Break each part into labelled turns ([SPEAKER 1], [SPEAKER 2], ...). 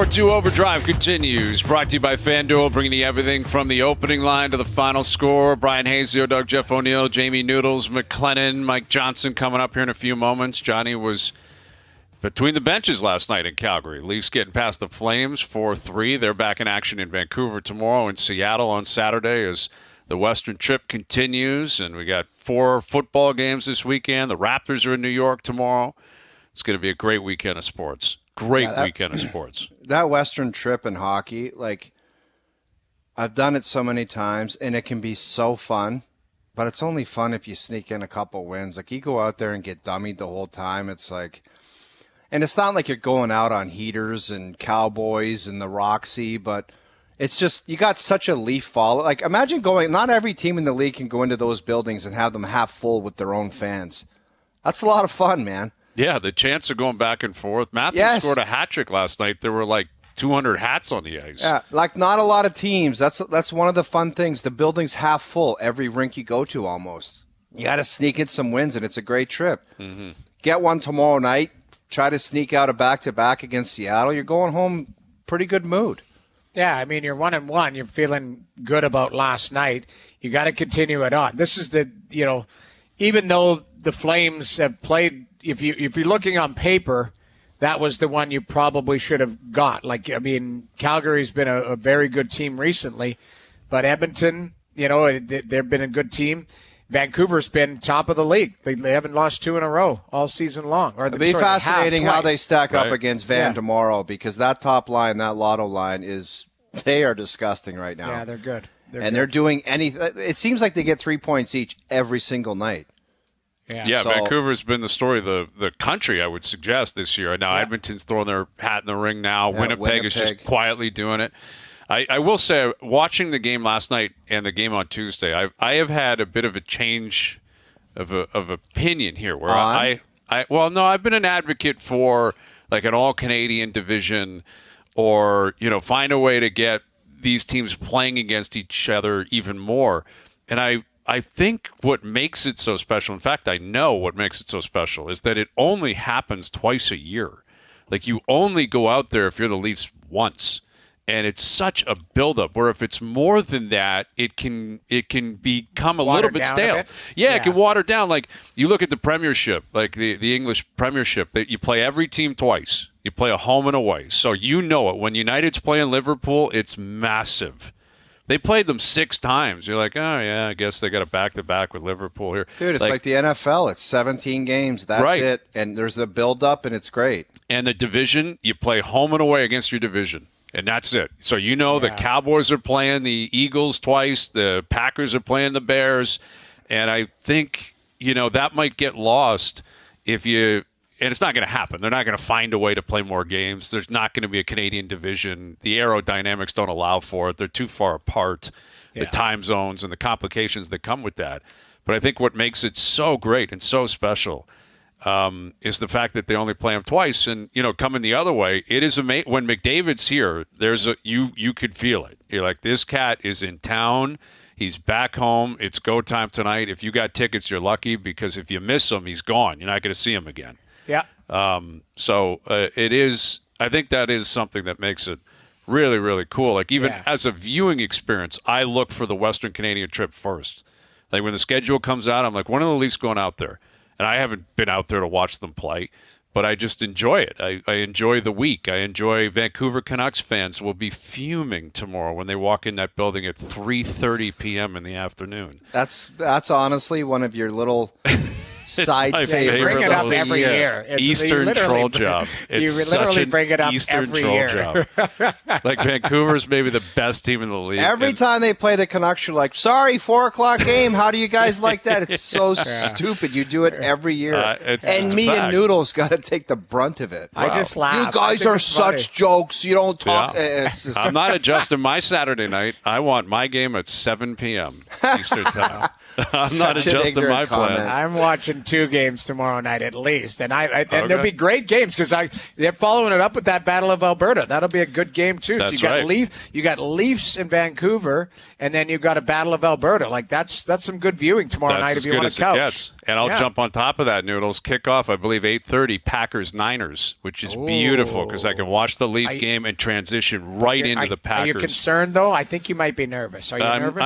[SPEAKER 1] Hour 2 Overdrive continues. Brought to you by FanDuel, bringing you everything from the opening line to the final score. Bryan Hayes, the O-Dog, Jeff O'Neill, Jamie Noodles McLennan, Mike Johnson coming up here in a few moments. Johnny was between the benches last night in Calgary. Leafs getting past the Flames 4-3. They're back in action in Vancouver tomorrow, in Seattle on Saturday as the Western trip continues. And we got 4 football games this weekend. The Raptors are in New York tomorrow. It's going to be a great weekend of sports. Great weekend of sports.
[SPEAKER 2] That Western trip in hockey, like, I've done it so many times, and it can be so fun, but it's only fun if you sneak in a couple wins. Like, you go out there and get dummied the whole time. It's like, and it's not like you're going out on heaters and Cowboys and the Roxy, but it's just, you got such a Leaf follow. Like, imagine going, not every team in the league can go into those buildings and have them half full with their own fans. That's a lot of fun, man.
[SPEAKER 1] Yeah, the chance of going back and forth. Matthews scored a hat trick last night. There were like 200 hats on the ice.
[SPEAKER 2] Yeah, like not a lot of teams. That's one of the fun things. The building's half full every rink you go to almost. You got to sneak in some wins, and it's a great trip. Mm-hmm. Get one tomorrow night. Try to sneak out a back-to-back against Seattle. You're going home pretty good mood.
[SPEAKER 3] Yeah, I mean, you're 1-1. You're feeling good about last night. You got to continue it on. This is even though the Flames have played, if you're looking on paper, that was the one you probably should have got. Like, I mean, Calgary's been a very good team recently, but Edmonton, they've been a good team. Vancouver's been top of the league. They haven't lost 2 in a row all season long.
[SPEAKER 2] It'll be fascinating how they stack up against Van tomorrow, because that top line, that Lotto line, they are disgusting right now.
[SPEAKER 3] Yeah, they're good.
[SPEAKER 2] They're doing anything. It seems like they get 3 points each every single night.
[SPEAKER 1] Yeah, so, Vancouver's been the story of the country, I would suggest, this year. Now, Edmonton's throwing their hat in the ring now. Yeah, Winnipeg is just quietly doing it. I will say, watching the game last night and the game on Tuesday, I have had a bit of a change of opinion here. Where I've been an advocate for like an all-Canadian division, or find a way to get these teams playing against each other even more. And I think what makes it so special, in fact, I know what makes it so special, is that it only happens twice a year. Like, you only go out there if you're the Leafs once. And it's such a buildup where if it's more than that, it can become a little bit stale. It can water down. Like, you look at the Premiership, like the English Premiership, that you play every team twice. You play a home and away. So you know it. When United's playing Liverpool, it's massive. They played them 6 times. You're like, oh, yeah, I guess they got a back-to-back with Liverpool here.
[SPEAKER 2] Dude, it's like the NFL. It's 17 games. That's it. And there's a build-up, and it's great.
[SPEAKER 1] And the division, you play home and away against your division. And that's it. So the Cowboys are playing the Eagles twice. The Packers are playing the Bears. And I think, that might get lost if you – and it's not going to happen. They're not going to find a way to play more games. There's not going to be a Canadian division. The aerodynamics don't allow for it. They're too far apart, the time zones and the complications that come with that. But I think what makes it so great and so special is the fact that they only play them twice. And, coming the other way, it is amazing. When McDavid's here, you could feel it. You're like, this cat is in town. He's back home. It's go time tonight. If you got tickets, you're lucky, because if you miss him, he's gone. You're not going to see him again.
[SPEAKER 3] Yeah.
[SPEAKER 1] It is. I think that is something that makes it really, really cool. Like, even as a viewing experience, I look for the Western Canadian trip first. Like, when the schedule comes out, I'm like, when are the Leafs going out there? And I haven't been out there to watch them play, but I just enjoy it. I enjoy the week. I enjoy Vancouver Canucks fans will be fuming tomorrow when they walk in that building at 3:30 p.m. in the afternoon.
[SPEAKER 2] That's honestly one of your little side favorites.
[SPEAKER 3] You bring it up every year.
[SPEAKER 1] Eastern troll job.
[SPEAKER 3] You literally bring it up every year.
[SPEAKER 1] Like, Vancouver's maybe the best team in the league.
[SPEAKER 2] Every time they play the Canucks, you're like, sorry, 4:00 game. How do you guys like that? It's so stupid. You do it every year. And me and Noodles got to take the brunt of it.
[SPEAKER 3] Wow. I just laugh.
[SPEAKER 2] You guys are such jokes. You don't talk.
[SPEAKER 1] Yeah. I'm not adjusting my Saturday night. I want my game at 7 p.m. Eastern time. I'm not adjusting my plans.
[SPEAKER 3] I'm watching 2 games tomorrow night at least, and there'll be great games because they're following it up with that Battle of Alberta. That'll be a good game too.
[SPEAKER 1] That's
[SPEAKER 3] so
[SPEAKER 1] right.
[SPEAKER 3] You got Leafs in Vancouver, and then you've got a Battle of Alberta. Like that's some good viewing tomorrow night if you want to couch.
[SPEAKER 1] Gets. And I'll jump on top of that, Noodles. Kickoff, I believe 8:30. Packers-Niners, which is beautiful because I can watch the Leaf game and transition right into the Packers.
[SPEAKER 3] Are you concerned though? I think you might be nervous. Are you nervous?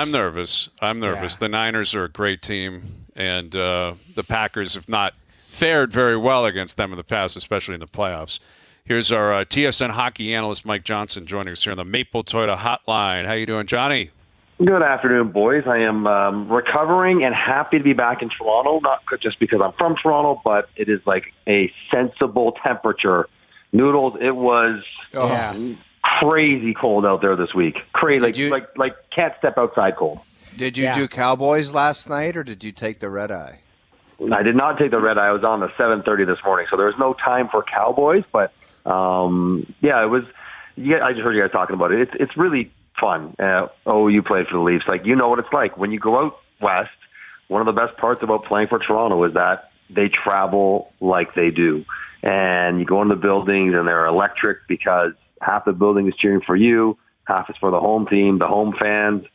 [SPEAKER 1] I'm nervous. Yeah. The Niners are a great team, and the Packers have not fared very well against them in the past, especially in the playoffs. Here's our TSN hockey analyst, Mike Johnson, joining us here on the Maple Toyota Hotline. How you doing, Johnny?
[SPEAKER 4] Good afternoon, boys. I am recovering and happy to be back in Toronto, not just because I'm from Toronto, but it is like a sensible temperature. Noodles, it was crazy cold out there this week. Crazy, like can't step outside cold.
[SPEAKER 2] Did you do Cowboys last night, or did you take the red eye?
[SPEAKER 4] I did not take the red eye. I was on the 7:30 this morning, so there was no time for Cowboys. But it was. I just heard you guys talking about it. It's really fun. You played for the Leafs. Like, you know what it's like when you go out west. One of the best parts about playing for Toronto is that they travel like they do, and you go in the buildings and they're electric because half the building is cheering for you, half is for the home team. The home fans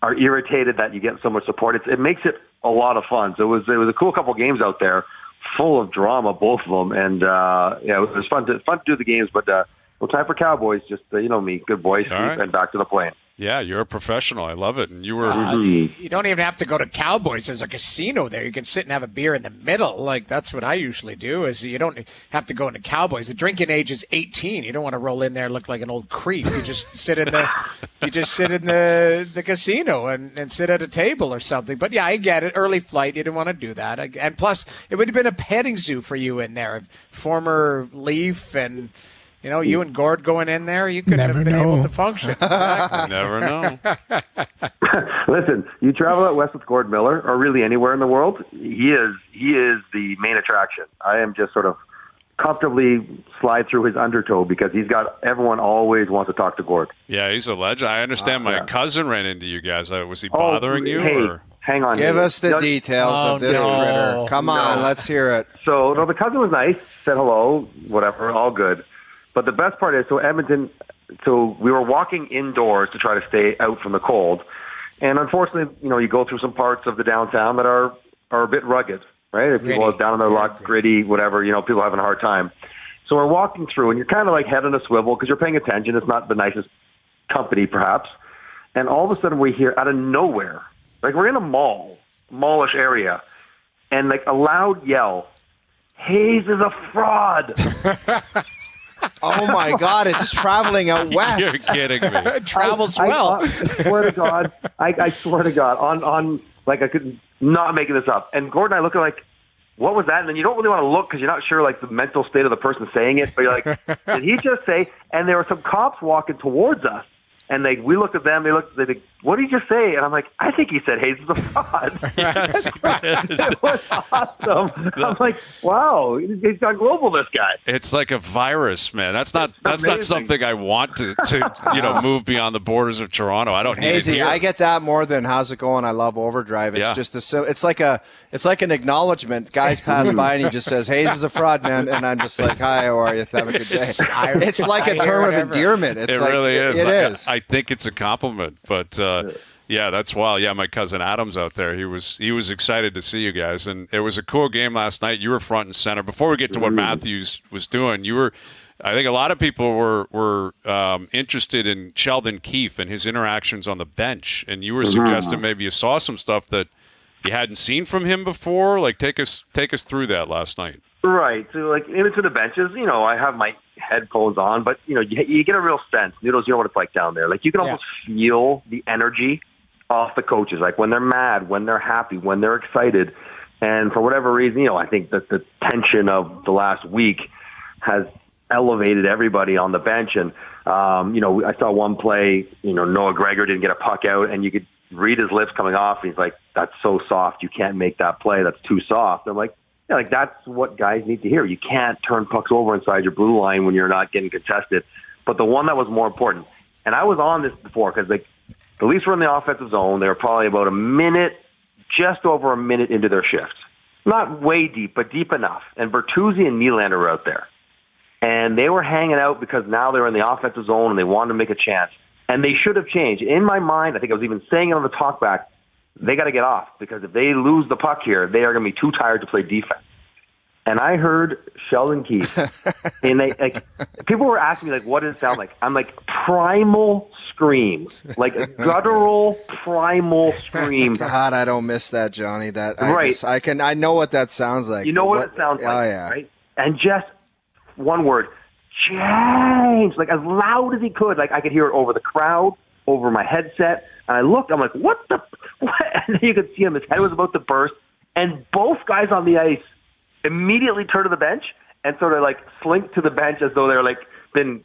[SPEAKER 4] are irritated that you get so much support. It makes it a lot of fun. So it was a cool couple games out there, full of drama, both of them, and it was fun to do the games. But no time for Cowboys. Just me, good boy, sleep, and back to the plane.
[SPEAKER 1] Yeah, you're a professional. I love it. And you were.
[SPEAKER 3] You don't even have to go to Cowboys. There's a casino there. You can sit and have a beer in the middle. Like, that's what I usually do. Is you don't have to go into Cowboys. The drinking age is 18. You don't want to roll in there and look like an old creep. You just sit in the the casino and sit at a table or something. But yeah, I get it. Early flight. You didn't want to do that. And plus, it would have been a petting zoo for you in there. Former Leaf and. You and Gord going in there, you couldn't have been able to function. Exactly.
[SPEAKER 1] Never know.
[SPEAKER 4] Listen, you travel out west with Gord Miller, or really anywhere in the world, he is the main attraction. I am just sort of comfortably slide through his undertow because everyone always wants to talk to Gord.
[SPEAKER 1] Yeah, he's a legend. I understand my cousin ran into you guys. Was he bothering you?
[SPEAKER 4] Hey,
[SPEAKER 1] or?
[SPEAKER 4] Hang on.
[SPEAKER 2] Give us the details of this critter. Come on, let's hear it.
[SPEAKER 4] So, the cousin was nice, said hello, whatever, all good. But the best part is, Edmonton, we were walking indoors to try to stay out from the cold. And unfortunately, you go through some parts of the downtown that are a bit rugged, right? If people are down on their luck, gritty, whatever, people are having a hard time. So we're walking through, and you're kind of like head on a swivel because you're paying attention. It's not the nicest company, perhaps. And all of a sudden we hear out of nowhere, like we're in a mallish area, and like a loud yell, "Hayes is a fraud."
[SPEAKER 2] Oh my God! It's traveling out west.
[SPEAKER 1] You're kidding me.
[SPEAKER 3] It travels well.
[SPEAKER 4] I swear to God. I swear to God. On like I could not making this up. And Gord and I look like, what was that? And then you don't really want to look because you're not sure like the mental state of the person saying it. But you're like, did he just say? And there were some cops walking towards us. And we looked at them. They think, what did he just say? And I'm like, I think he said Hayes is a fraud.
[SPEAKER 1] Yes,
[SPEAKER 4] it was awesome. I'm like, wow, he's gone global. This guy.
[SPEAKER 1] It's like a virus, man. That's not something I want to move beyond the borders of Toronto. I don't need it here.
[SPEAKER 2] I get that more than how's it going. I love OverDrive. It's just it's like an acknowledgement. Guys pass by and he just says, "Hayes is a fraud, man," and I'm just like, "Hi, how are you? Have a good day." It's like a term of endearment. It
[SPEAKER 1] really is.
[SPEAKER 2] It is.
[SPEAKER 1] I think it's a compliment, but yeah, that's wild. Yeah, my cousin Adam's out there. He was excited to see you guys, and it was a cool game last night. You were front and center. Before we get to what Matthews was doing, you were. I think a lot of people were interested in Sheldon Keefe and his interactions on the bench, and you were suggesting maybe you saw some stuff that you hadn't seen from him before. Like, take us through that last night.
[SPEAKER 4] Right. So, like, in between the benches, I have my headphones on, but, you get a real sense. Noodles, you know what it's like down there. Like, you can almost feel the energy off the coaches, like when they're mad, when they're happy, when they're excited. And for whatever reason, I think that the tension of the last week has elevated everybody on the bench. And, I saw one play, Noah Gregor didn't get a puck out, and you could read his lips coming off. And he's like, "That's so soft. You can't make that play. That's too soft." I'm like, yeah, like that's what guys need to hear. You can't turn pucks over inside your blue line when you're not getting contested. But the one that was more important, and I was on this before because the Leafs were in the offensive zone. They were probably about a minute just over a minute into their shift. Not way deep, but deep enough. And Bertuzzi and Nylander were out there. And they were hanging out because now they were in the offensive zone and they wanted to make a chance. And they should have changed. In my mind, I think I was even saying it on the talkback, they got to get off because if they lose the puck here, they are going to be too tired to play defense. And I heard Sheldon Keefe, and people were asking me, what does it sound like? I'm like, primal scream, like a guttural primal scream.
[SPEAKER 2] God, I don't miss that, Johnny.
[SPEAKER 4] Right.
[SPEAKER 2] I know what that sounds like.
[SPEAKER 4] You know what it sounds like,
[SPEAKER 2] oh, yeah.
[SPEAKER 4] right? And just one word, change, like as loud as he could. Like I could hear it over the crowd, over my headset. And I looked, I'm like, what? And then you could see him, his head was about to burst. And both guys on the ice immediately turned to the bench and sort of like slinked to the bench as though they're like been,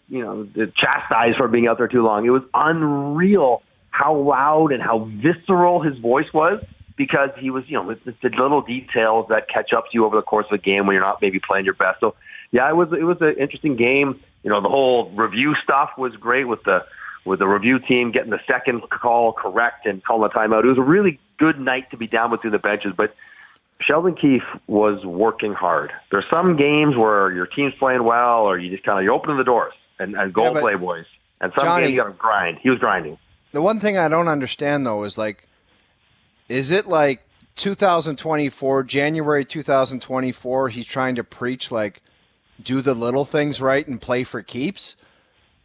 [SPEAKER 4] chastised for being out there too long. It was unreal how loud and how visceral his voice was because he was, it's the little details that catch up to you over the course of a game when you're not maybe playing your best. So yeah, it was an interesting game. The whole review stuff was great with the review team getting the second call correct and calling the timeout. It was a really good night to be down between the benches, but Sheldon Keefe was working hard. There's some games where your team's playing well or you just you're opening the doors and go play, boys. And some games you got to grind. He was grinding.
[SPEAKER 2] The one thing I don't understand, though, is is it 2024, January 2024, he's trying to preach, do the little things right and play for keeps?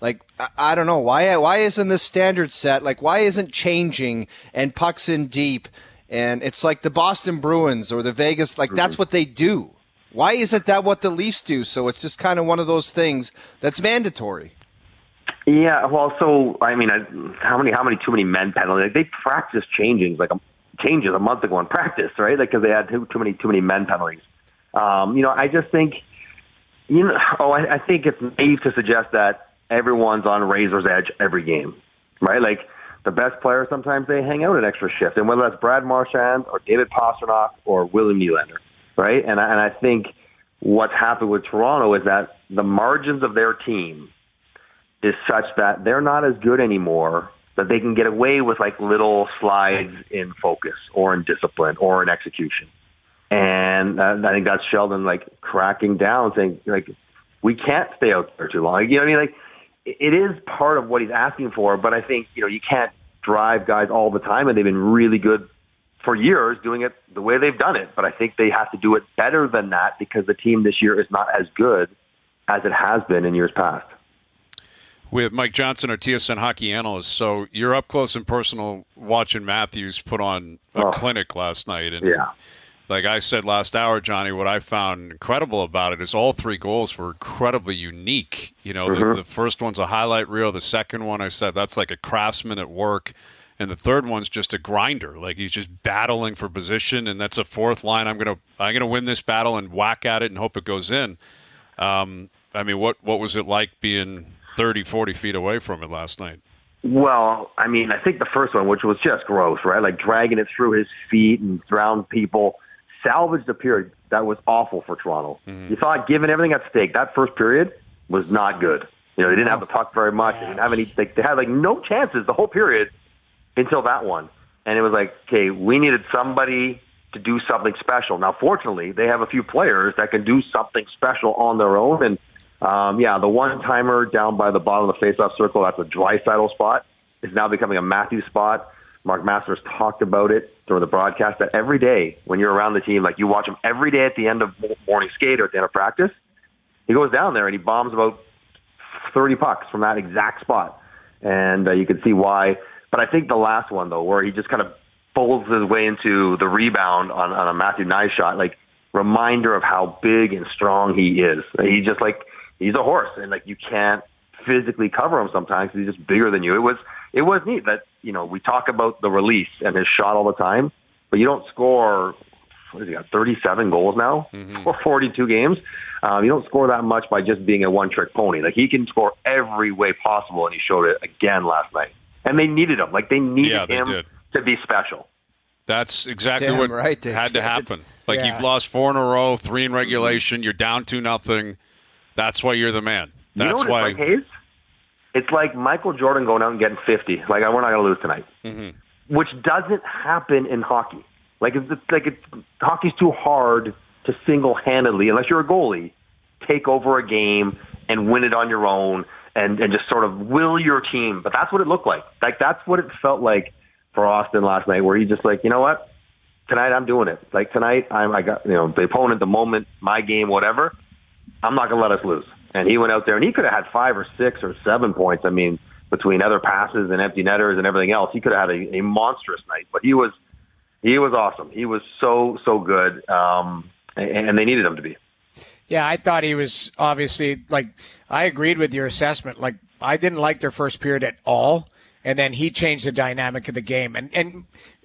[SPEAKER 2] I don't know. Why isn't this standard set? Why isn't changing and pucks in deep? And it's like the Boston Bruins or the Vegas, that's what they do. Why isn't that what the Leafs do? So it's just kind of one of those things that's mandatory.
[SPEAKER 4] Yeah, well, so, how many too many men penalties? They practiced changes a month ago in practice, right? Because they had too many men penalties. I just think, I think it's naive to suggest that everyone's on razor's edge every game, right? The best players, sometimes they hang out an extra shift, and whether that's Brad Marchand or David Pastrnak or William Nylander, right? And I think what's happened with Toronto is that the margins of their team is such that they're not as good anymore that they can get away with little slides in focus or in discipline or in execution. And I think that's Sheldon cracking down, saying we can't stay out there too long. You know what I mean? It is part of what he's asking for, but I think, you can't drive guys all the time, and they've been really good for years doing it the way they've done it. But I think they have to do it better than that because the team this year is not as good as it has been in years past.
[SPEAKER 1] We have Mike Johnson, our TSN hockey analyst. So you're up close and personal watching Matthews put on a clinic last night. And
[SPEAKER 4] yeah.
[SPEAKER 1] Like I said last hour, Johnny, what I found incredible about it is all three goals were incredibly unique. The first one's a highlight reel. The second one, I said, that's like a craftsman at work. And the third one's just a grinder. He's just battling for position. And that's a fourth line. I'm gonna win this battle and whack at it and hope it goes in. What was it like being 30, 40 feet away from it last night?
[SPEAKER 4] Well, I think the first one, which was just gross, right? Dragging it through his feet and around people. Salvaged a period that was awful for Toronto. Mm-hmm. You thought, given everything at stake, that first period was not good. They didn't have the puck very much. They didn't have any. They had no chances the whole period until that one. And it was okay, we needed somebody to do something special. Now, fortunately, they have a few players that can do something special on their own. And the one-timer down by the bottom of the face-off circle, that's a Draisaitl spot, is now becoming a Matthews spot. Mark Masters talked about it during the broadcast that every day when you're around the team, you watch him every day at the end of morning skate or at the end of practice, he goes down there and he bombs about 30 pucks from that exact spot. And you can see why. But I think the last one, though, where he just kind of folds his way into the rebound on a Matthew Nye shot, reminder of how big and strong he is. He's just he's a horse, and you can't physically cover him sometimes. He's just bigger than you. It was neat that, we talk about the release and his shot all the time, but you don't score, 37 goals now for 42 games. You don't score that much by just being a one-trick pony. He can score every way possible, and he showed it again last night. And they needed him. They needed him to be special.
[SPEAKER 1] That's exactly what had to happen. You've lost 4 in a row, 3 in regulation. You're down 2-0. That's why you're the man. That's why.
[SPEAKER 4] It's Hayes? It's like Michael Jordan going out and getting 50. We're not going to lose tonight. Mm-hmm. Which doesn't happen in hockey. Hockey's too hard to single-handedly, unless you're a goalie, take over a game and win it on your own and just sort of will your team. But that's what it looked like. Like, that's what it felt like for Auston last night, where he's just like, you know what? Tonight I'm doing it. Like, tonight I got, the opponent, the moment, my game, whatever. I'm not going to let us lose. And he went out there, and he could have had 5 or 6 or 7 points. I mean, between other passes and empty netters and everything else, he could have had a monstrous night. But he was awesome. He was so good, and they needed him to be.
[SPEAKER 3] Yeah, I thought he was obviously, like, I agreed with your assessment. Like, I didn't like their first period at all, and then he changed the dynamic of the game. And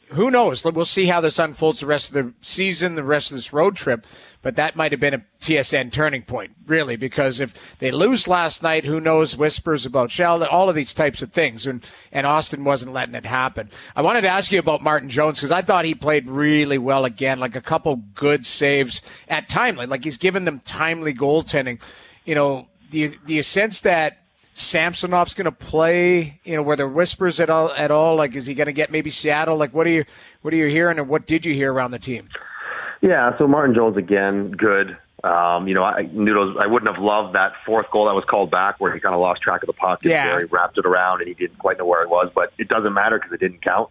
[SPEAKER 3] who knows? We'll see how this unfolds the rest of the season, the rest of this road trip. But that might have been a TSN turning point, really, because if they lose last night, who knows? Whispers about Sheldon, all of these types of things. And Auston wasn't letting it happen. I wanted to ask you about Martin Jones, because I thought he played really well again, like a couple good saves at timely. Like, he's given them timely goaltending. Do you sense that Samsonov's going to play, were there whispers at all? Like, is he going to get maybe Seattle? Like, what are you hearing, and what did you hear around the team?
[SPEAKER 4] Yeah, so Martin Jones, again, good. Noodles, I wouldn't have loved that fourth goal that was called back where he kind of lost track of the puck.
[SPEAKER 3] Yeah.
[SPEAKER 4] He wrapped it around, and he didn't quite know where it was, but it doesn't matter because it didn't count.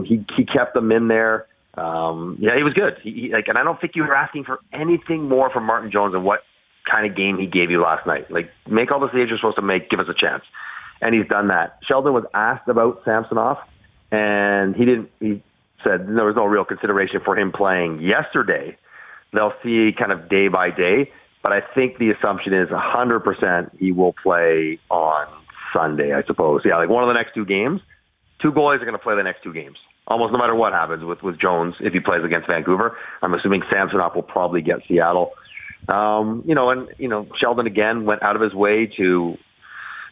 [SPEAKER 4] He kept them in there. He was good. And I don't think you were asking for anything more from Martin Jones than what kind of game he gave you last night. Like, make all the saves you're supposed to make, give us a chance. And he's done that. Sheldon was asked about Samsonov, and he said there was no real consideration for him playing yesterday. They'll see kind of day by day, but I think the assumption is 100% he will play on Sunday, I suppose. Yeah, like one of the next 2 games. 2 goalies are going to play the next 2 games, almost no matter what happens with Jones if he plays against Vancouver. I'm assuming Samsonov will probably get Seattle. Sheldon again went out of his way to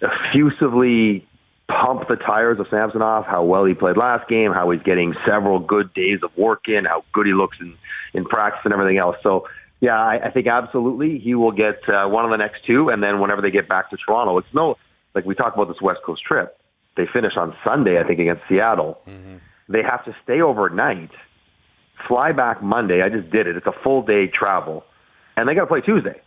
[SPEAKER 4] effusively pump the tires of Samsonov, how well he played last game, how he's getting several good days of work in, how good he looks in practice and everything else. So, yeah, I think absolutely he will get one of the next 2, and then whenever they get back to Toronto, it's like we talk about this West Coast trip, they finish on Sunday, I think, against Seattle. Mm-hmm. They have to stay overnight, fly back Monday. I just did it. It's a full day travel. And they got to play Tuesday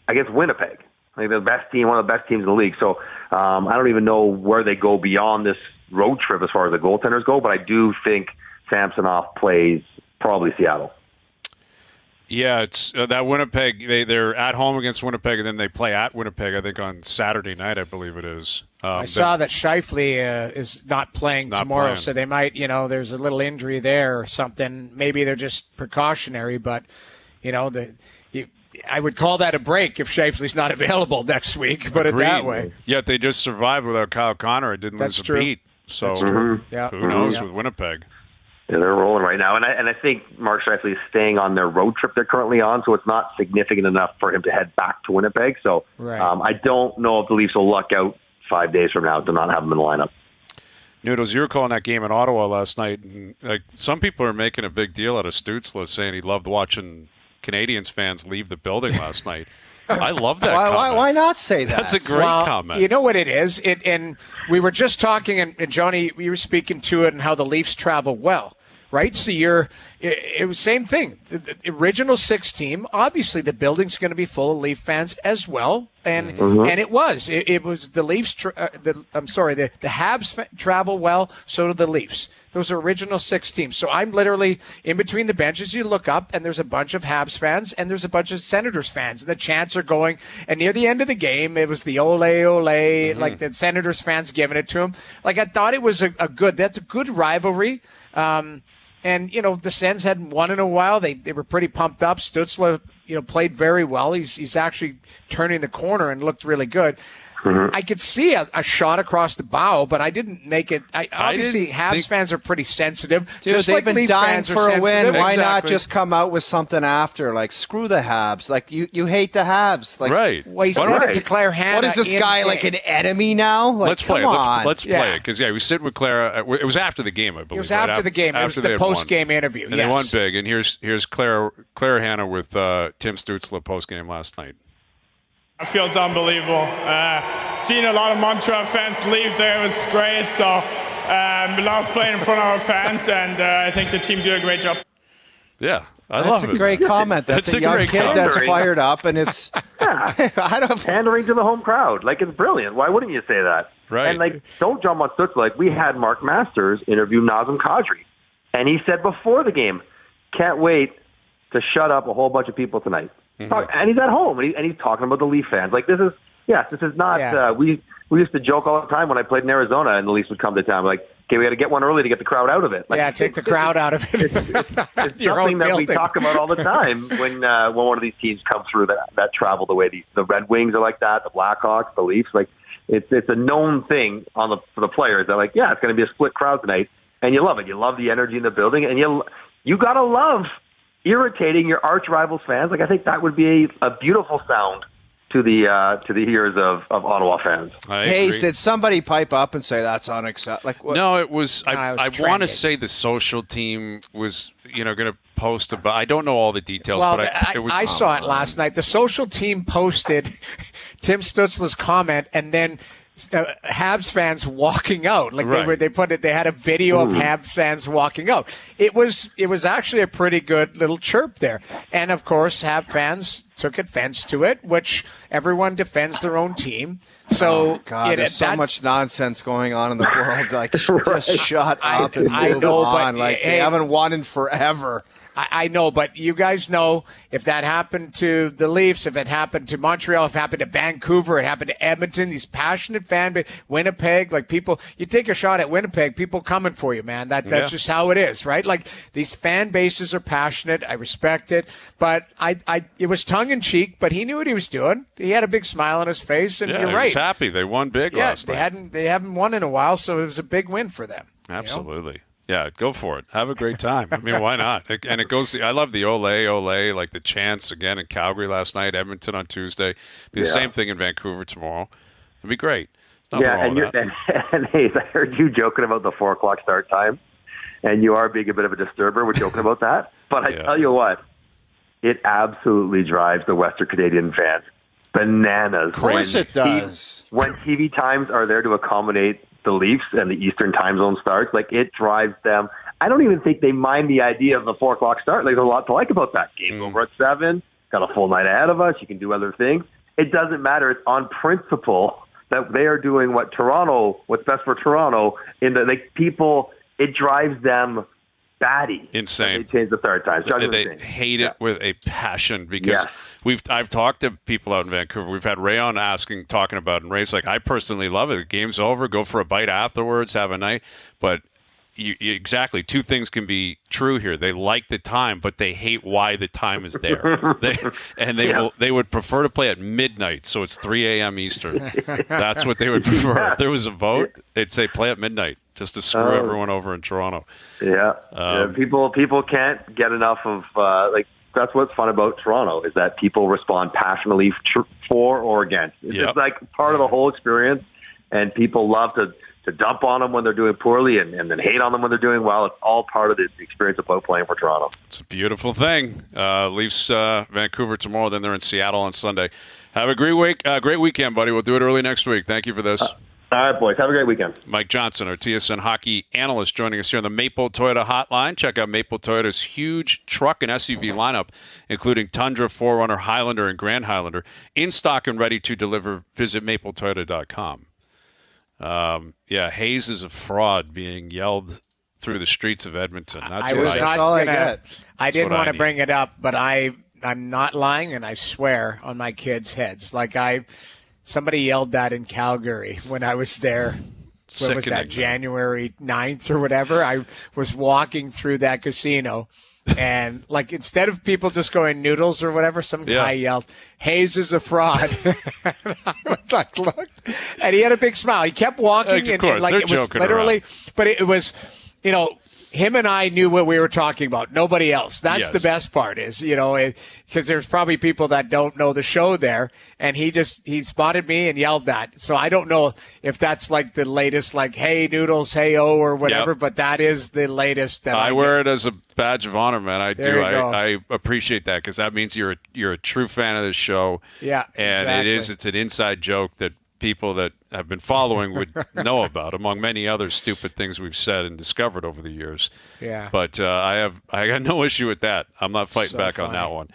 [SPEAKER 4] against Winnipeg. Like the best team, one of the best teams in the league. So I don't even know where they go beyond this road trip as far as the goaltenders go, but I do think Samsonov plays probably Seattle.
[SPEAKER 1] Yeah, it's that Winnipeg. They're at home against Winnipeg, and then they play at Winnipeg, I think, on Saturday night, I believe it is.
[SPEAKER 3] I saw that Scheifele is not playing tomorrow, so they might, there's a little injury there or something. Maybe they're just precautionary, but, I would call that a break if Scheifele's not available next week, put it that way.
[SPEAKER 1] Yet they just survived without Kyle Connor. It didn't lose a beat. So who knows with Winnipeg?
[SPEAKER 4] Yeah, they're rolling right now. And I think Mark Scheifele is staying on their road trip they're currently on, so it's not significant enough for him to head back to Winnipeg. So I don't know if the Leafs will luck out 5 days from now to not have him in the lineup.
[SPEAKER 1] Noodles, you were calling that game in Ottawa last night. And, some people are making a big deal out of Stutzle, saying he loved watching Canadians fans leave the building last night. I love that comment.
[SPEAKER 2] Why not say that?
[SPEAKER 1] That's a great comment.
[SPEAKER 3] You know what it is? And we were just talking, and Johnny, we were speaking to it and how the Leafs travel well. Right? So it was same thing. The original 6 team, obviously the building's going to be full of Leaf fans as well. And it was. It was the Leafs, the Habs travel well, so do the Leafs. Those are original 6 teams. So I'm literally in between the benches. You look up, and there's a bunch of Habs fans, and there's a bunch of Senators fans. And the chants are going. And near the end of the game, it was the ole, ole, like the Senators fans giving it to him. Like, I thought it was that's a good rivalry. And, the Sens hadn't won in a while. They were pretty pumped up. Stutzle, played very well. He's actually turning the corner and looked really good. Mm-hmm. I could see a shot across the bow, but I didn't make it. Obviously, Habs fans are pretty sensitive.
[SPEAKER 2] Dude,
[SPEAKER 3] just
[SPEAKER 2] they've
[SPEAKER 3] like
[SPEAKER 2] been
[SPEAKER 3] Leaf
[SPEAKER 2] dying
[SPEAKER 3] fans
[SPEAKER 2] for a win. Why
[SPEAKER 3] Exactly.
[SPEAKER 2] not just come out with something after? Like, screw the Habs. Like, you hate the Habs. Like,
[SPEAKER 1] right.
[SPEAKER 3] Well, he said it to Claire Hanna.
[SPEAKER 2] What is this guy, like an enemy now? Like,
[SPEAKER 1] let's play it. Let's play it. Because, we was sitting with Clara. It was after the game, I believe.
[SPEAKER 3] It was after the game. It was the post-game interview.
[SPEAKER 1] And they won big. And here's Claire Hanna with Tim Stutzle post-game last night.
[SPEAKER 5] It feels unbelievable. Seeing a lot of Montreal fans leave there was great. So love playing in front of our fans, and I think the team did a great job.
[SPEAKER 1] Yeah.
[SPEAKER 2] That's a great comment. That's a young kid that's fired up, and it's
[SPEAKER 4] pandering to the home crowd. Like, it's brilliant. Why wouldn't you say that?
[SPEAKER 1] Right.
[SPEAKER 4] And like, don't jump on Stutzle. Like, we had Mark Masters interview Nazem Kadri, and he said before the game, "Can't wait to shut up a whole bunch of people tonight." And he's at home, and he's talking about the Leaf fans. Like, this is not. Yeah. We used to joke all the time when I played in Arizona, and the Leafs would come to town. Like, okay, we got to get one early to get the crowd out of it. Like,
[SPEAKER 3] take the crowd out of it.
[SPEAKER 4] It's something that we talk about all the time when one of these teams come through that travel the way the Red Wings are like that, the Blackhawks, the Leafs. Like, it's a known thing for the players. They're like, yeah, it's going to be a split crowd tonight, and you love it. You love the energy in the building, and you got to love irritating your arch rivals fans. Like, I think that would be a beautiful sound to the ears of Ottawa fans.
[SPEAKER 2] Hayes, did somebody pipe up and say that's unacceptable? Like, what?
[SPEAKER 1] No, it was. I want to say the social team was, going to post about. I don't know all the details,
[SPEAKER 3] well,
[SPEAKER 1] but
[SPEAKER 3] I saw it last night. The social team posted Tim Stutzle's comment, and then Habs fans walking out. Like, right. They had a video of Habs fans walking out. It was actually a pretty good little chirp there, and of course, Habs fans took offense to it, which everyone defends their own team. So,
[SPEAKER 2] there's so much nonsense going on in the world. Like, just shut up and move on. But, like, they haven't won in forever.
[SPEAKER 3] I know, but you guys know if that happened to the Leafs, if it happened to Montreal, if it happened to Vancouver, it happened to Edmonton, these passionate fan base, Winnipeg, like, people, you take a shot at Winnipeg, people coming for you, man. That's just how it is, right? Like, these fan bases are passionate. I respect it, but it was tongue in cheek, but he knew what he was doing. He had a big smile on his face, and you're right.
[SPEAKER 1] He was happy. They won big last
[SPEAKER 3] night. They haven't won in a while, so it was a big win for them.
[SPEAKER 1] Absolutely. Yeah, go for it. Have a great time. I mean, why not? And it goes. I love the ole, like the chants again in Calgary last night, Edmonton on Tuesday. Be the same thing in Vancouver tomorrow. It'd be great.
[SPEAKER 4] And Hayes, I heard you joking about the 4:00 start time, and you are being a bit of a disturber with joking about that. But I tell you what, it absolutely drives the Western Canadian fans bananas.
[SPEAKER 2] Of course it does.
[SPEAKER 4] When TV times are there to accommodate the Leafs and the Eastern time zone starts, like, it drives them. I don't even think they mind the idea of the 4:00 start. Like, there's a lot to like about that. Game's over at 7, got a full night ahead of us. You can do other things. It doesn't matter. It's on principle that they are doing what's best for Toronto. It drives them batty.
[SPEAKER 1] Insane.
[SPEAKER 4] They change the start time.
[SPEAKER 1] They hate it with a passion because I've talked to people out in Vancouver. We've had Ray on talking about it, and Ray's like, I personally love it. The game's over, go for a bite afterwards, have a night. But exactly, two things can be true here. They like the time, but they hate why the time is there. They would prefer to play at midnight, so it's 3 a.m. Eastern. That's what they would prefer. If there was a vote, they'd say play at midnight, just to screw everyone over in Toronto.
[SPEAKER 4] People can't get enough of that's what's fun about Toronto, is that people respond passionately for or against. It's just like part of the whole experience, and people love to dump on them when they're doing poorly and then hate on them when they're doing well. It's all part of the experience about playing for Toronto.
[SPEAKER 1] It's a beautiful thing. Leafs Vancouver tomorrow, then they're in Seattle on Sunday. Have a great weekend, buddy. We'll do it early next week. Thank you for this.
[SPEAKER 4] All right, boys. Have a great weekend.
[SPEAKER 1] Mike Johnson, our TSN Hockey analyst, joining us here on the Maple Toyota Hotline. Check out Maple Toyota's huge truck and SUV lineup, including Tundra, 4Runner, Highlander, and Grand Highlander. In stock and ready to deliver. Visit mapletoyota.com. Hayes is a fraud being yelled through the streets of Edmonton. That's
[SPEAKER 3] all I get. I didn't want to bring it up, but I'm not lying, and I swear on my kids' heads. Like, somebody yelled that in Calgary when I was there. When was that, January 9th or whatever? I was walking through that casino, and, like, instead of people just going Noodles or whatever, some guy yelled, Hayes is a fraud. And I was like, look. And he had a big smile. He kept walking.
[SPEAKER 1] Of course, they're joking literally around.
[SPEAKER 3] But it was, him and I knew what we were talking about. Nobody else. That's the best part is, because there's probably people that don't know the show there. And he spotted me and yelled that. So I don't know if that's like the latest, like, hey, Noodles, hey, or whatever, but that is the latest. That I
[SPEAKER 1] wear it as a badge of honor, man. I do. I appreciate that because that means you're a true fan of the show.
[SPEAKER 3] Yeah.
[SPEAKER 1] And
[SPEAKER 3] exactly.
[SPEAKER 1] it's an inside joke that people that have been following would know about, among many other stupid things we've said and discovered over the years.
[SPEAKER 3] Yeah.
[SPEAKER 1] But I got no issue with that. I'm not fighting back on that one.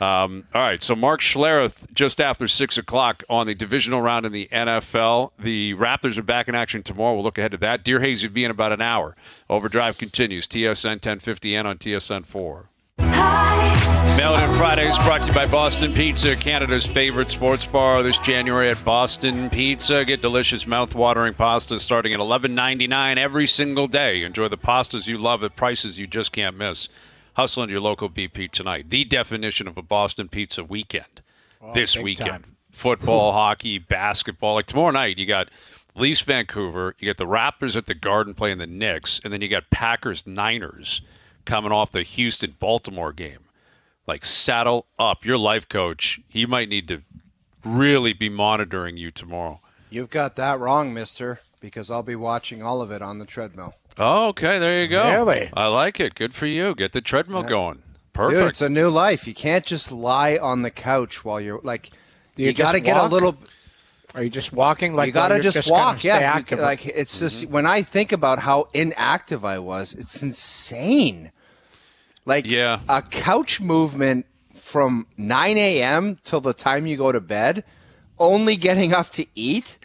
[SPEAKER 1] All right, so Mark Schlereth just after 6 o'clock on the divisional round in the NFL. The Raptors are back in action tomorrow. We'll look ahead to that. Deer Hayes would be in about an hour. Overdrive continues. TSN 1050N on TSN 4. Mail-in Fridays brought to you by Boston Pizza, Canada's favorite sports bar this January at Boston Pizza. Get delicious mouth-watering pastas starting at $11.99 every single day. Enjoy the pastas you love at prices you just can't miss. Hustle into your local BP tonight. The definition of a Boston Pizza weekend this weekend.
[SPEAKER 3] Time.
[SPEAKER 1] Football, hockey, basketball. Like tomorrow night, you got Leafs Vancouver, you got the Raptors at the Garden playing the Knicks, and then you got Packers-Niners coming off the Houston-Baltimore game. Like, saddle up. Your life coach, he might need to really be monitoring you tomorrow.
[SPEAKER 2] You've got that wrong, mister, because I'll be watching all of it on the treadmill.
[SPEAKER 1] Oh, okay. There you go.
[SPEAKER 3] Really?
[SPEAKER 1] I like it. Good for you. Get the treadmill going. Perfect.
[SPEAKER 2] Dude, it's a new life. You can't just lie on the couch while you're, like, you got to
[SPEAKER 3] just
[SPEAKER 2] get a
[SPEAKER 3] walk?
[SPEAKER 2] little...
[SPEAKER 3] Are you just walking? Like
[SPEAKER 2] You got to
[SPEAKER 3] you're
[SPEAKER 2] just
[SPEAKER 3] gonna
[SPEAKER 2] walk,
[SPEAKER 3] stay
[SPEAKER 2] yeah.
[SPEAKER 3] active?
[SPEAKER 2] Like, it's just, when I think about how inactive I was, it's insane. Like,
[SPEAKER 1] Yeah.
[SPEAKER 2] a couch movement from 9 a.m. till the time you go to bed, only getting up to eat,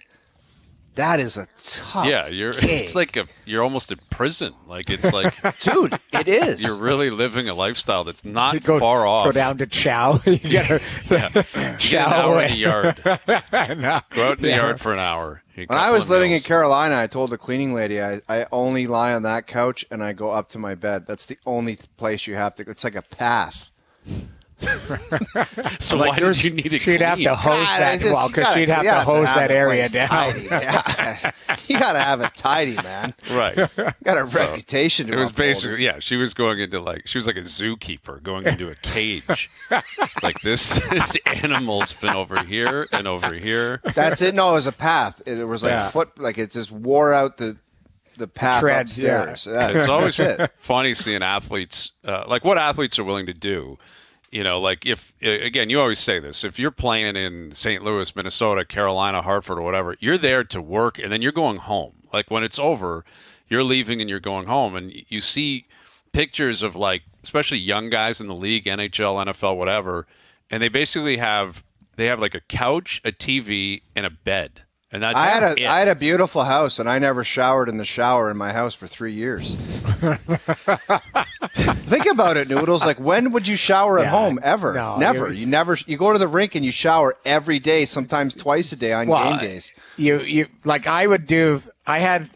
[SPEAKER 2] that is a tough gig.
[SPEAKER 1] It's like you're almost in prison. Like, it's like,
[SPEAKER 2] Dude, it is.
[SPEAKER 1] you're really living a lifestyle that's not
[SPEAKER 3] You go,
[SPEAKER 1] far off.
[SPEAKER 3] Go down to chow. You gotta
[SPEAKER 1] Get an hour in the yard.
[SPEAKER 3] No.
[SPEAKER 1] Go out in the yard for an hour.
[SPEAKER 2] When I was living in Carolina, I told the cleaning lady I only lie on that couch and I go up to my bed. That's the only place you have to. It's like a path.
[SPEAKER 1] So
[SPEAKER 2] like,
[SPEAKER 1] why did you need to
[SPEAKER 3] She'd have to hose that well, because she'd have to hose that area down.
[SPEAKER 2] Tidy. Yeah. You got to have it tidy, man.
[SPEAKER 1] Right.
[SPEAKER 2] You got a reputation to
[SPEAKER 1] It was
[SPEAKER 2] uphold.
[SPEAKER 1] basically, she was going into she was like a zookeeper going into a cage. Like this animal's been over here and over here.
[SPEAKER 2] That's it. No, it was a path. It was like like it just wore out the path
[SPEAKER 3] tread,
[SPEAKER 2] upstairs.
[SPEAKER 3] yeah.
[SPEAKER 1] It's always
[SPEAKER 2] it.
[SPEAKER 1] funny seeing athletes, like what athletes are willing to do. You know, like if, again, you always say this, if you're playing in St. Louis, Minnesota, Carolina, Hartford, or whatever, you're there to work and then you're going home. Like when it's over, you're leaving and you're going home. And you see pictures of, like, especially young guys in the league, NHL, NFL, whatever, and they basically have like a couch, a TV, and a bed. And that's it.
[SPEAKER 2] I had a beautiful house, and I never showered in the shower in my house for 3 years. Think about it, Noodles. Like, when would you shower at home? Ever?
[SPEAKER 3] No,
[SPEAKER 2] never. You go to the rink and you shower every day, sometimes twice a day on game days.
[SPEAKER 3] You like I had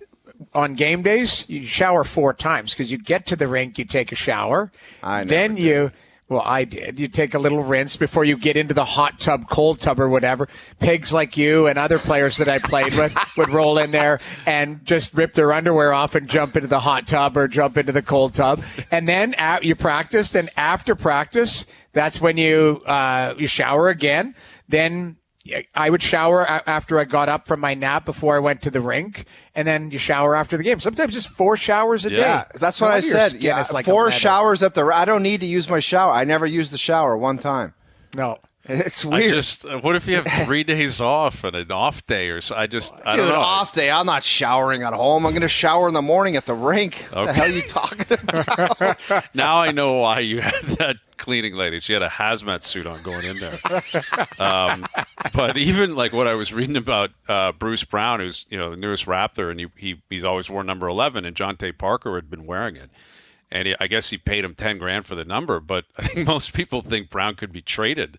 [SPEAKER 3] on game days, you shower 4 times because you get to the rink, you take a shower, then you. Well, I did. You take a little rinse before you get into the hot tub, cold tub, or whatever. Pigs like you and other players that I played with would roll in there and just rip their underwear off and jump into the hot tub or jump into the cold tub. And then you practiced, and after practice, that's when you shower again. Then I would shower after I got up from my nap before I went to the rink, and then you shower after the game. Sometimes just 4 showers a day.
[SPEAKER 2] Yeah, that's what I said. Yeah,
[SPEAKER 3] like
[SPEAKER 2] 4 showers I don't need to use my shower. I never use the shower one time.
[SPEAKER 3] No.
[SPEAKER 2] It's weird.
[SPEAKER 1] What if you have 3 days off and an off day or so? I don't know.
[SPEAKER 2] An off day. I'm not showering at home. I'm going to shower in the morning at the rink. What the hell are you talking about?
[SPEAKER 1] Now I know why you had that cleaning lady. She had a hazmat suit on going in there. But even like what I was reading about Bruce Brown, who's the newest Raptor, and he's always worn number 11, and Jonte Parker had been wearing it. And I guess he paid him $10,000 for the number, but I think most people think Brown could be traded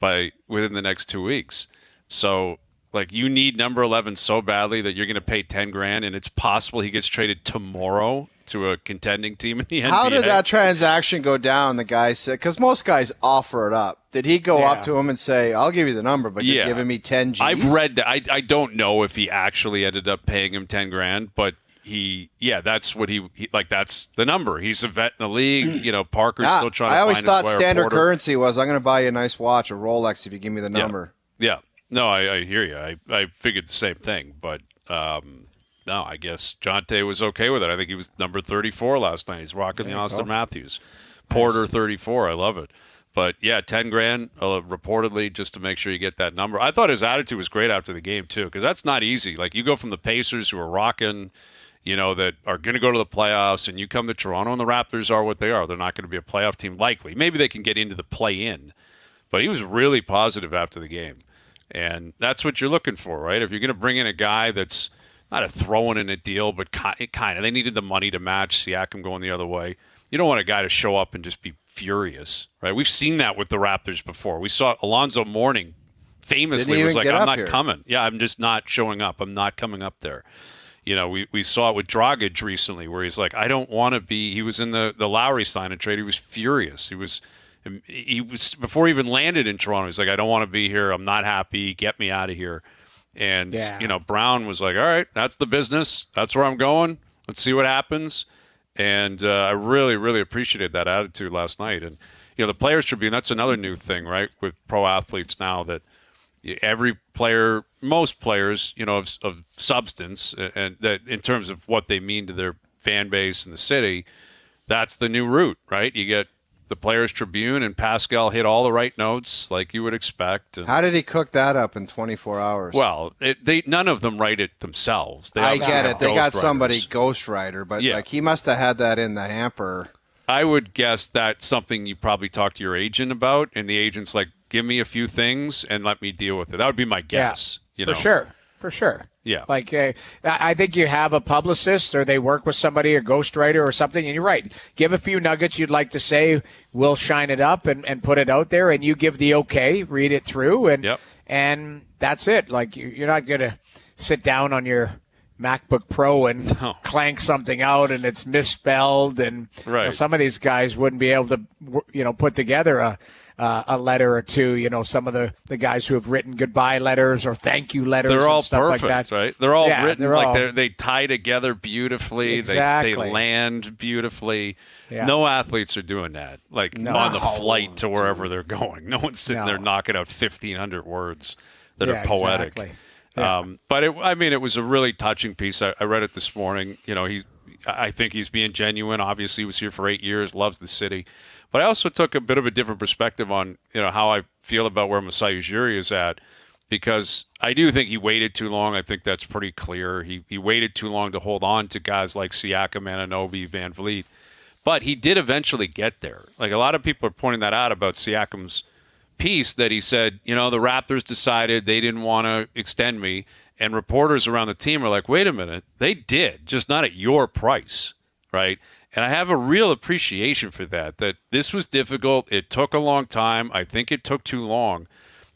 [SPEAKER 1] within the next 2 weeks. So, like, you need number 11 so badly that you're going to pay $10,000, and it's possible he gets traded tomorrow to a contending team in the NBA.
[SPEAKER 2] How did that transaction go down? The guy said, because most guys offer it up. Did he go up to him and say, "I'll give you the number, but you're giving me 10 G's"?
[SPEAKER 1] I've read that. I don't know if he actually ended up paying him $10,000, but that's what he like. That's the number. He's a vet in the league. Parker's still trying to find his way.
[SPEAKER 2] I always thought standard
[SPEAKER 1] Porter.
[SPEAKER 2] currency was, I'm going to buy you a nice watch, a Rolex, if you give me the number.
[SPEAKER 1] Yeah. No, I hear you. I figured the same thing, but no, I guess Jonte was okay with it. I think he was number 34 last night. He's rocking the Auston Matthews. Porter 34. I love it. But yeah, 10 grand reportedly just to make sure you get that number. I thought his attitude was great after the game too, because that's not easy. Like you go from the Pacers who are rocking, that are going to go to the playoffs, and you come to Toronto, and the Raptors are what they are. They're not going to be a playoff team likely. Maybe they can get into the play-in. But he was really positive after the game. And that's what you're looking for, right? If you're going to bring in a guy that's not a throw in a deal, but kind of, they needed the money to match Siakam going the other way. You don't want a guy to show up and just be furious, right? We've seen that with the Raptors before. We saw Alonzo Mourning famously was like, I'm not coming. Yeah, I'm just not showing up. I'm not coming up there. We saw it with Dragic recently where he's like, I don't want to be. He was in the Lowry sign and trade. He was furious. He was before he even landed in Toronto. He's like, I don't want to be here. I'm not happy. Get me out of here. And, Brown was like, all right, that's the business. That's where I'm going. Let's see what happens. And I really, really appreciated that attitude last night. And, the Players Tribune, that's another new thing, right, with pro athletes now that every player, most players, of substance, and that in terms of what they mean to their fan base and the city, that's the new route, right? You get the Players Tribune, and Pascal hit all the right notes like you would expect. And,
[SPEAKER 2] how did he cook that up in 24 hours?
[SPEAKER 1] Well, none of them write it themselves.
[SPEAKER 2] I get it. They got somebody ghostwriter, but he must have had that in the hamper.
[SPEAKER 1] I would guess that's something you probably talk to your agent about, and the agent's like, give me a few things and let me deal with it. That would be my guess.
[SPEAKER 3] For sure.
[SPEAKER 1] Yeah.
[SPEAKER 3] Like, I think you have a publicist or they work with somebody, a ghostwriter or something, and you're right. Give a few nuggets you'd like to say, we'll shine it up and put it out there, and you give the okay, read it through, and that's it. Like, you're not going to sit down on your MacBook Pro and clank something out and it's misspelled, and some of these guys wouldn't be able to, put together a letter or two. Some of the guys who have written goodbye letters or thank you letters.
[SPEAKER 1] They're all
[SPEAKER 3] and stuff
[SPEAKER 1] perfect,
[SPEAKER 3] like that.
[SPEAKER 1] Right? They're all written they tie together beautifully.
[SPEAKER 3] Exactly.
[SPEAKER 1] They land beautifully. Yeah. No athletes are doing that. On the flight to wherever they're going. No one's sitting there knocking out 1,500 words that are poetic.
[SPEAKER 3] Exactly. Yeah.
[SPEAKER 1] But it was a really touching piece. I read it this morning. I think he's being genuine. Obviously, he was here for 8 years, loves the city. But I also took a bit of a different perspective on, how I feel about where Masai Ujiri is at, because I do think he waited too long. I think that's pretty clear. He waited too long to hold on to guys like Siakam, Anunoby, Van Vliet. But he did eventually get there. Like, a lot of people are pointing that out about Siakam's piece, that he said, the Raptors decided they didn't want to extend me. And reporters around the team are like, wait a minute, they did, just not at your price, right? And I have a real appreciation for that this was difficult. It took a long time. I think it took too long.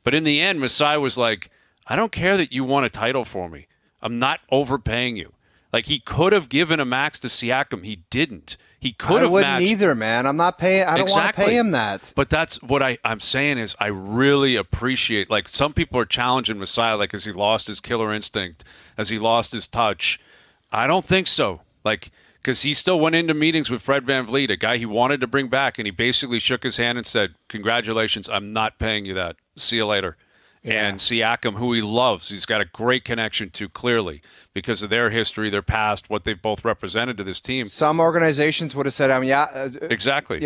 [SPEAKER 1] But in the end, Masai was like, I don't care that you won a title for me. I'm not overpaying you. Like, he could have given a max to Siakam. He didn't. He could have matched.
[SPEAKER 2] I wouldn't either, man. I'm not paying. I don't want to pay him that.
[SPEAKER 1] But that's what I'm saying is I really appreciate. Like, some people are challenging Masai, like, has he lost his killer instinct? Has he lost his touch? I don't think so. Like, because he still went into meetings with Fred VanVleet, a guy he wanted to bring back, and he basically shook his hand and said, congratulations, I'm not paying you that. See you later. Yeah. And Siakam, who he loves, he's got a great connection to, clearly, because of their history, their past, what they've both represented to this team.
[SPEAKER 2] Some organizations would have said,
[SPEAKER 1] exactly.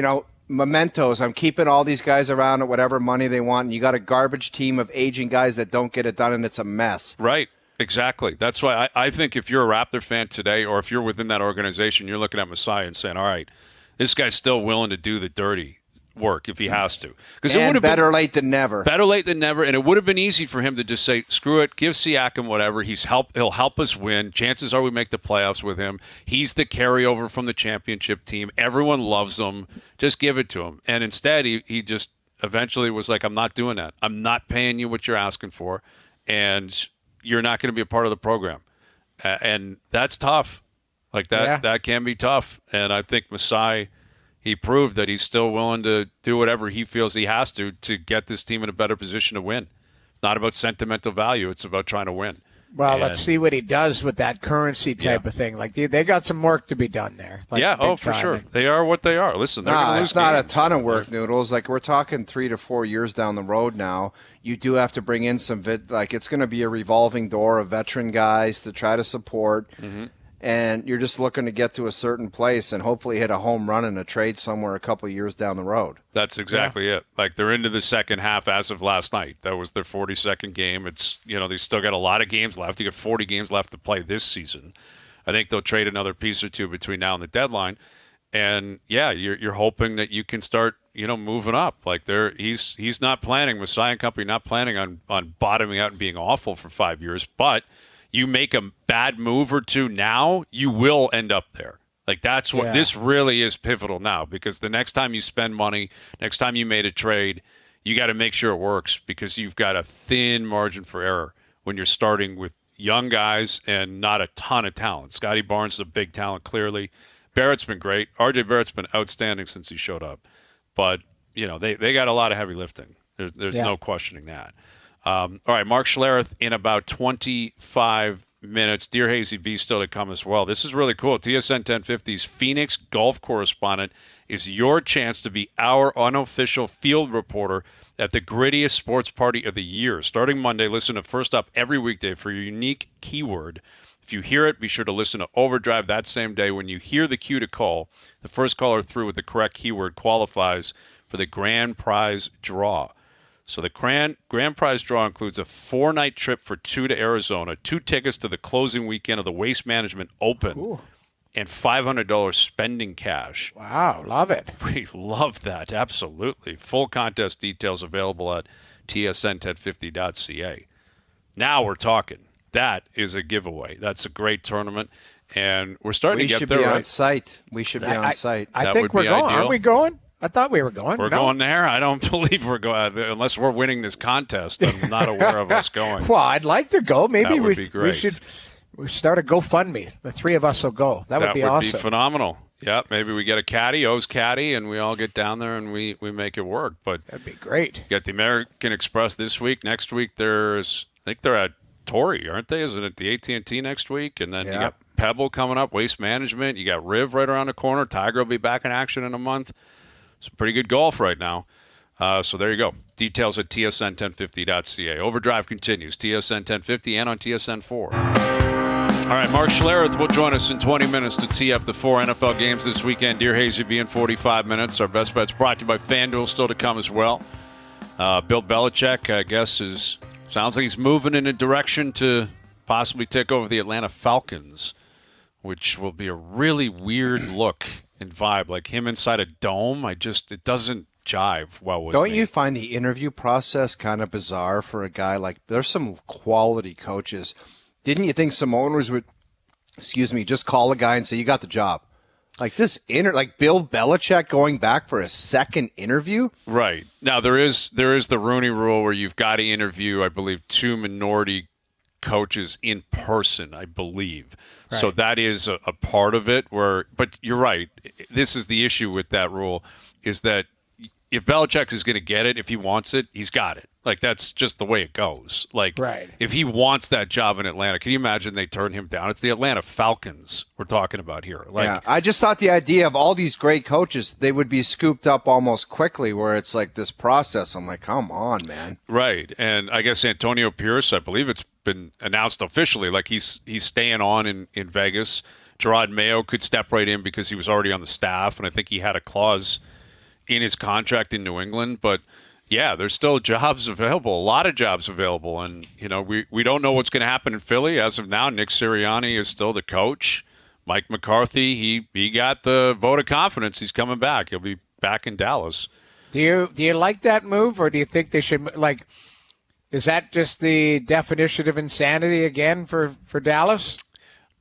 [SPEAKER 2] Mementos, I'm keeping all these guys around at whatever money they want, and you got a garbage team of aging guys that don't get it done, and it's a mess.
[SPEAKER 1] Right. Exactly. That's why I think if you're a Raptor fan today, or if you're within that organization, you're looking at Masai and saying, all right, this guy's still willing to do the dirty work if he has to.
[SPEAKER 2] Because it would have better late than never.
[SPEAKER 1] Better late than never, and it would have been easy for him to just say, screw it, give Siakam whatever. He'll help us win. Chances are we make the playoffs with him. He's the carryover from the championship team. Everyone loves him. Just give it to him. And instead, he just eventually was like, I'm not doing that. I'm not paying you what you're asking for, and you're not going to be a part of the program. And that's tough. Like, that can be tough. And I think Masai, he proved that he's still willing to do whatever he feels he has to get this team in a better position to win. It's not about sentimental value. It's about trying to win.
[SPEAKER 3] Well, let's see what he does with that currency type of thing. Like, they got some work to be done there. Like,
[SPEAKER 1] for sure. They are what they are. Listen, they're going to lose.
[SPEAKER 2] It's not a ton of work, Noodles. Like, we're talking 3 to 4 years down the road now. You do have to bring in some it's going to be a revolving door of veteran guys to try to support. Mm-hmm. and you're just looking to get to a certain place and hopefully hit a home run in a trade somewhere a couple of years down the road.
[SPEAKER 1] That's exactly it. Like, they're into the second half as of last night. That was their 42nd game. It's, they still got a lot of games left. You got 40 games left to play this season. I think they'll trade another piece or two between now and the deadline. And yeah, you're hoping that you can start, moving up. Like, he's not planning, Messiah and company not planning on bottoming out and being awful for 5 years, but you make a bad move or two now, you will end up there. Like, that's what this really is pivotal now, because the next time you spend money, next time you made a trade, you got to make sure it works, because you've got a thin margin for error when you're starting with young guys and not a ton of talent. Scotty Barnes is a big talent, clearly. Barrett's been great. RJ Barrett's been outstanding since he showed up. But, they got a lot of heavy lifting. There's no questioning that. All right, Mark Schlereth in about 25 minutes. Dear Hazy B still to come as well. This is really cool. TSN 1050's Phoenix golf correspondent is your chance to be our unofficial field reporter at the grittiest sports party of the year. Starting Monday, listen to First Up every weekday for your unique keyword. If you hear it, be sure to listen to OverDrive that same day. When you hear the cue to call, the first caller through with the correct keyword qualifies for the grand prize draw. So the grand prize draw includes a 4-night trip for two to Arizona, 2 tickets to the closing weekend of the Waste Management Open, and $500 spending cash.
[SPEAKER 3] Wow, love it.
[SPEAKER 1] We love that, absolutely. Full contest details available at tsn1050.ca. Now we're talking. That is a giveaway. That's a great tournament, and we're starting to get there.
[SPEAKER 2] We should be on site. We should be on site.
[SPEAKER 3] I think we're going. Ideal. Aren't we going? I thought we were going.
[SPEAKER 1] We're going there? I don't believe we're going. Unless we're winning this contest, I'm not aware of us going.
[SPEAKER 3] Well, I'd like to go. Maybe
[SPEAKER 1] that would be great.
[SPEAKER 3] We start a GoFundMe. The 3 of us will go. That would be awesome.
[SPEAKER 1] That would be phenomenal. Yeah, maybe we get a caddy, O's caddy, and we all get down there and we make it work. But
[SPEAKER 3] that'd be great.
[SPEAKER 1] You got the American Express this week. Next week, I think they're at Torrey, aren't they? Isn't it the AT&T next week? And then you got Pebble coming up, Waste Management. You got Riv right around the corner. Tiger will be back in action in a month. It's pretty good golf right now. So there you go. Details at tsn1050.ca. OverDrive continues, TSN 1050 and on TSN 4. All right, Mark Schlereth will join us in 20 minutes to tee up the 4 NFL games this weekend. Dear Hazy B in 45 minutes. Our best bets brought to you by FanDuel, still to come as well. Bill Belichick, I guess, sounds like he's moving in a direction to possibly take over the Atlanta Falcons, which will be a really weird look and vibe, like him inside a dome. It doesn't jive well with me.
[SPEAKER 2] Don't you find the interview process kind of bizarre for a guy like, there's some quality coaches. Didn't you think some owners would, just call a guy and say, you got the job? Like this like Bill Belichick going back for a second interview?
[SPEAKER 1] Right. Now there is the Rooney Rule where you've got to interview, I believe, 2 minority coaches in person, I believe. Right. So that is a part of it but you're right. This is the issue with that rule, is that if Belichick is going to get it, if he wants it, he's got it. Like, that's just the way it goes. Like, if he wants that job in Atlanta, can you imagine they turn him down? It's the Atlanta Falcons we're talking about here. Like,
[SPEAKER 2] I just thought the idea of all these great coaches, they would be scooped up almost quickly, where it's like this process. I'm like, come on, man.
[SPEAKER 1] Right. And I guess Antonio Pierce, I believe it's been announced officially, like he's staying on in Vegas. Gerard Mayo could step right in because he was already on the staff, and I think he had a clause in his contract in New England. But yeah, there's still jobs available, a lot of jobs available. And, we don't know what's going to happen in Philly. As of now, Nick Sirianni is still the coach. Mike McCarthy, he got the vote of confidence. He's coming back. He'll be back in Dallas.
[SPEAKER 3] Do you like that move, or do you think they should, is that just the definition of insanity again for Dallas?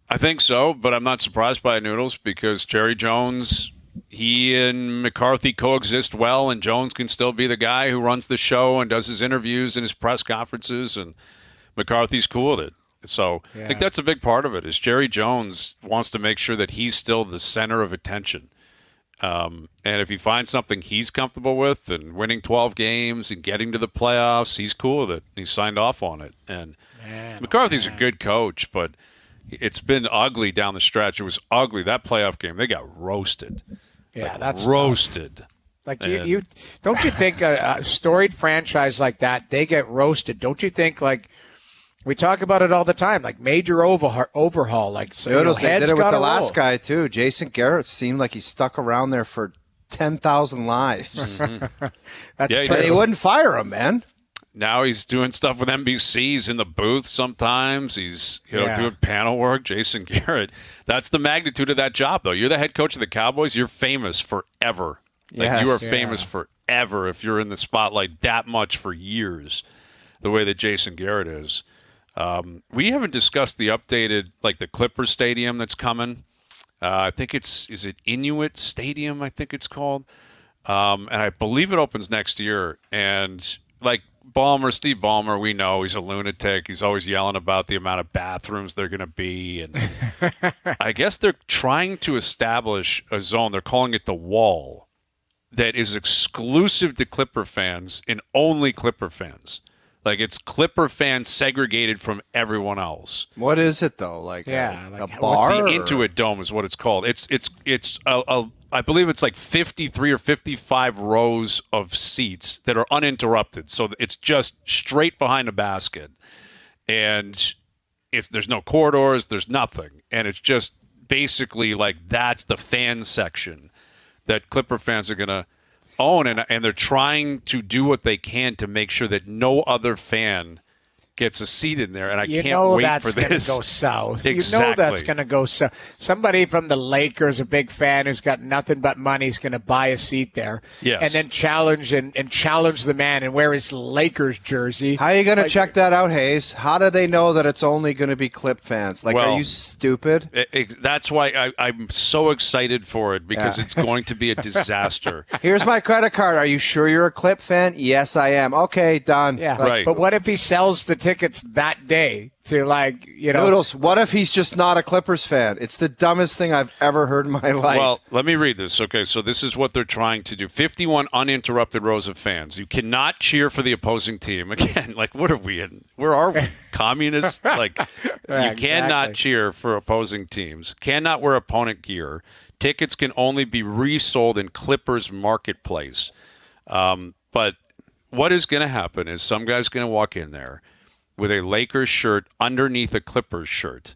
[SPEAKER 1] I think so, but I'm not surprised by Noodles, because Jerry Jones, he and McCarthy coexist well, and Jones can still be the guy who runs the show and does his interviews and his press conferences, and McCarthy's cool with it. So I think that's a big part of it, is Jerry Jones wants to make sure that he's still the center of attention. And if he finds something he's comfortable with, and winning 12 games and getting to the playoffs, he's cool with it. He signed off on it. And McCarthy's a good coach, but it's been ugly down the stretch. It was ugly. That playoff game, they got roasted.
[SPEAKER 3] Yeah, that's
[SPEAKER 1] roasted.
[SPEAKER 3] Tough. Like, you don't you think a storied franchise like that, they get roasted? Don't you think, like, We talk about it all the time, like major overhaul. Like
[SPEAKER 2] Noodles, they did it with the last guy too. Jason Garrett seemed like he stuck around there for 10,000 lives.
[SPEAKER 3] That's
[SPEAKER 1] yeah,
[SPEAKER 3] true.
[SPEAKER 2] They wouldn't fire him, man.
[SPEAKER 1] Now he's doing stuff with NBC. He's in the booth sometimes. He's doing panel work. Jason Garrett. That's the magnitude of that job, though. You're the head coach of the Cowboys. You're famous forever. You are famous forever if you're in the spotlight that much for years, the way that Jason Garrett is. We haven't discussed the updated, the Clippers Stadium that's coming. I think is it Inuit Stadium, I think it's called. And I believe it opens next year. And Steve Ballmer, we know he's a lunatic. He's always yelling about the amount of bathrooms they're going to be. And I guess they're trying to establish a zone. They're calling it the Wall that is exclusive to Clipper fans and only Clipper fans. It's Clipper fans segregated from everyone else.
[SPEAKER 2] What is it though? A bar?
[SPEAKER 1] The Intuit Dome is what it's called. I believe it's 53 or 55 rows of seats that are uninterrupted. So it's just straight behind a basket, and there's no corridors, there's nothing, and it's just basically that's the fan section that Clipper fans are going to own, and they're trying to do what they can to make sure that no other fan gets a seat in there, and I can't wait for this.
[SPEAKER 3] You know that's going to go south.
[SPEAKER 1] Exactly.
[SPEAKER 3] You know that's going to go south. Somebody from the Lakers, a big fan who's got nothing but money, is going to buy a seat there, and then challenge the man and wear his Lakers jersey.
[SPEAKER 2] How are you going to check that out, Hayes? How do they know that it's only going to be Clip fans? Are you stupid?
[SPEAKER 1] That's why I'm so excited for it, because it's going to be a disaster.
[SPEAKER 2] Here's my credit card. Are you sure you're a Clip fan? Yes, I am. Okay, done.
[SPEAKER 3] Yeah,
[SPEAKER 1] right.
[SPEAKER 3] But what if he sells the tickets that day to
[SPEAKER 2] Noodles, what if he's just not a Clippers fan? It's the dumbest thing I've ever heard in my life.
[SPEAKER 1] Well, let me read this. Okay, so this is what they're trying to do. 51 uninterrupted rows of fans. You cannot cheer for the opposing team. Again, what are we in? Where are we? Communists? You cannot cheer for opposing teams. Cannot wear opponent gear. Tickets can only be resold in Clippers marketplace. But what is going to happen is some guy's going to walk in there with a Lakers shirt underneath a Clippers shirt.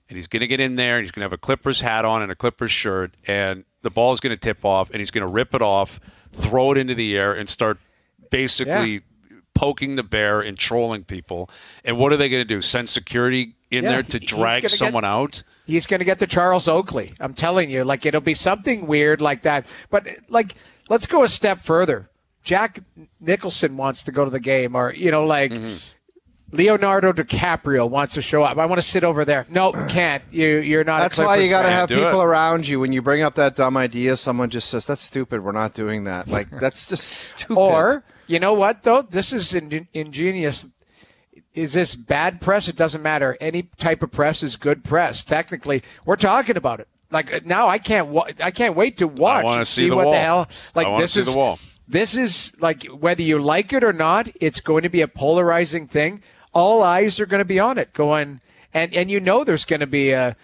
[SPEAKER 1] And he's going to get in there, and he's going to have a Clippers hat on and a Clippers shirt, and the ball is going to tip off, and he's going to rip it off, throw it into the air, and start basically poking the bear and trolling people. And what are they going to do? Send security in there to drag someone out?
[SPEAKER 3] He's going to get the Charles Oakley. I'm telling you, it'll be something weird like that. But, let's go a step further. Jack Nicholson wants to go to the game, or, Leonardo DiCaprio wants to show up. I want to sit over there. No, can't. You're not.
[SPEAKER 2] That's why you got to have people around you. When you bring up that dumb idea, someone just says, "That's stupid. We're not doing that." That's just stupid.
[SPEAKER 3] Or you know what though? This is ingenious. Is this bad press? It doesn't matter. Any type of press is good press. Technically, we're talking about it. Now, I can't wait to watch.
[SPEAKER 1] I want to see
[SPEAKER 3] what
[SPEAKER 1] wall.
[SPEAKER 3] The hell.
[SPEAKER 1] I want to see the wall.
[SPEAKER 3] This is whether you like it or not. It's going to be a polarizing thing. All eyes are going to be on it going, and there's going to be a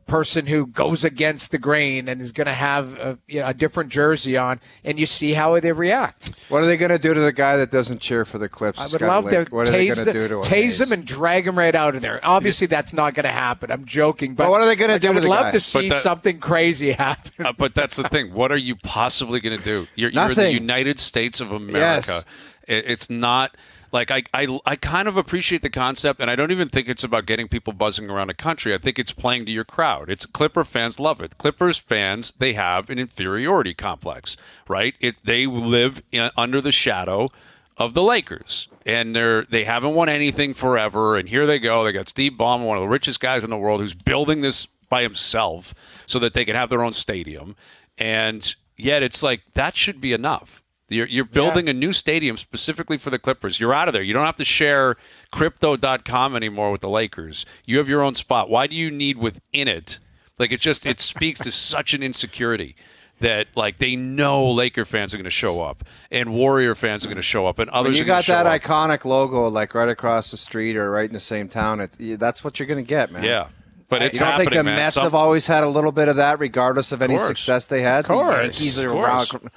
[SPEAKER 3] person who goes against the grain and is going to have a different jersey on, and you see how they react.
[SPEAKER 2] What are they going to do to the guy that doesn't cheer for the Clips?
[SPEAKER 3] I would love to tase him and drag him right out of there. Obviously, that's not going to happen. I'm joking, but
[SPEAKER 2] what are they going to do?
[SPEAKER 3] I would love to
[SPEAKER 1] see
[SPEAKER 3] something crazy happen.
[SPEAKER 1] But that's the thing. What are you possibly going to do? You're in the United States of America.
[SPEAKER 2] Yes.
[SPEAKER 1] It's not. I kind of appreciate the concept, and I don't even think it's about getting people buzzing around the country. I think it's playing to your crowd. Clipper fans love it. Clippers fans, they have an inferiority complex, right? They live under the shadow of the Lakers, and they haven't won anything forever, and here they go. They got Steve Ballmer, one of the richest guys in the world, who's building this by himself so that they can have their own stadium, and yet it's that should be enough. You're building a new stadium specifically for the Clippers. You're out of there. You don't have to share crypto.com anymore with the Lakers. You have your own spot. Why do you need within it? It speaks to such an insecurity that they know Laker fans are going to show up and Warrior fans are going to show up and others.
[SPEAKER 2] You got that iconic logo right across the street or right in the same town. That's what you're going to get, man.
[SPEAKER 1] Yeah. But it's
[SPEAKER 2] happening,
[SPEAKER 1] happening,
[SPEAKER 2] man. You don't think the Mets have always had a little bit of that, regardless of any success they had?
[SPEAKER 3] Of course.
[SPEAKER 2] The Yankees are around.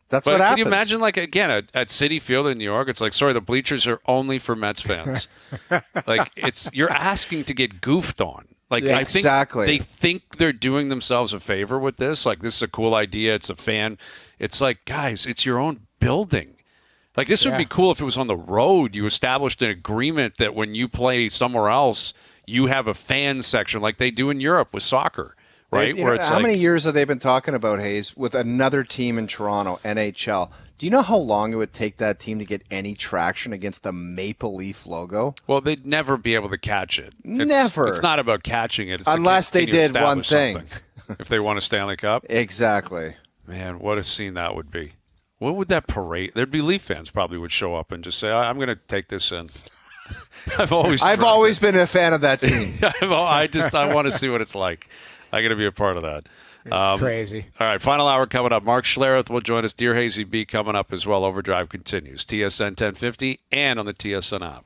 [SPEAKER 2] That's what happens.
[SPEAKER 1] Can you imagine, like, again, at Citi Field in New York, it's like, sorry, the bleachers are only for Mets fans. Like, you're asking to get goofed on. Like,
[SPEAKER 2] yeah,
[SPEAKER 1] I think they think they're doing themselves a favor with this. Like, this is a cool idea. It's a fan. It's like, guys, it's your own building. Like, this would be cool if it was on the road. You established an agreement that when you play somewhere else, you have a fan section like they do in Europe with soccer. Right?
[SPEAKER 2] Where it's how many years have they been talking about, Hayes, with another team in Toronto, NHL? Do you know how long it would take that team to get any traction against the Maple Leaf logo?
[SPEAKER 1] Well, they'd never be able to catch it.
[SPEAKER 2] Never.
[SPEAKER 1] It's not about catching it. It's
[SPEAKER 2] unless they did one thing.
[SPEAKER 1] If they won a Stanley Cup?
[SPEAKER 2] Exactly.
[SPEAKER 1] Man, what a scene that would be. What would that parade? There'd be Leaf fans probably would show up and just say, I'm going to take this in. I've always been a fan of that team. I want to see what it's like. I got to be a part of that.
[SPEAKER 3] It's crazy.
[SPEAKER 1] All right, final hour coming up. Mark Schlereth will join us. Dear Hazy B coming up as well. OverDrive continues. TSN 1050 and on the TSN app.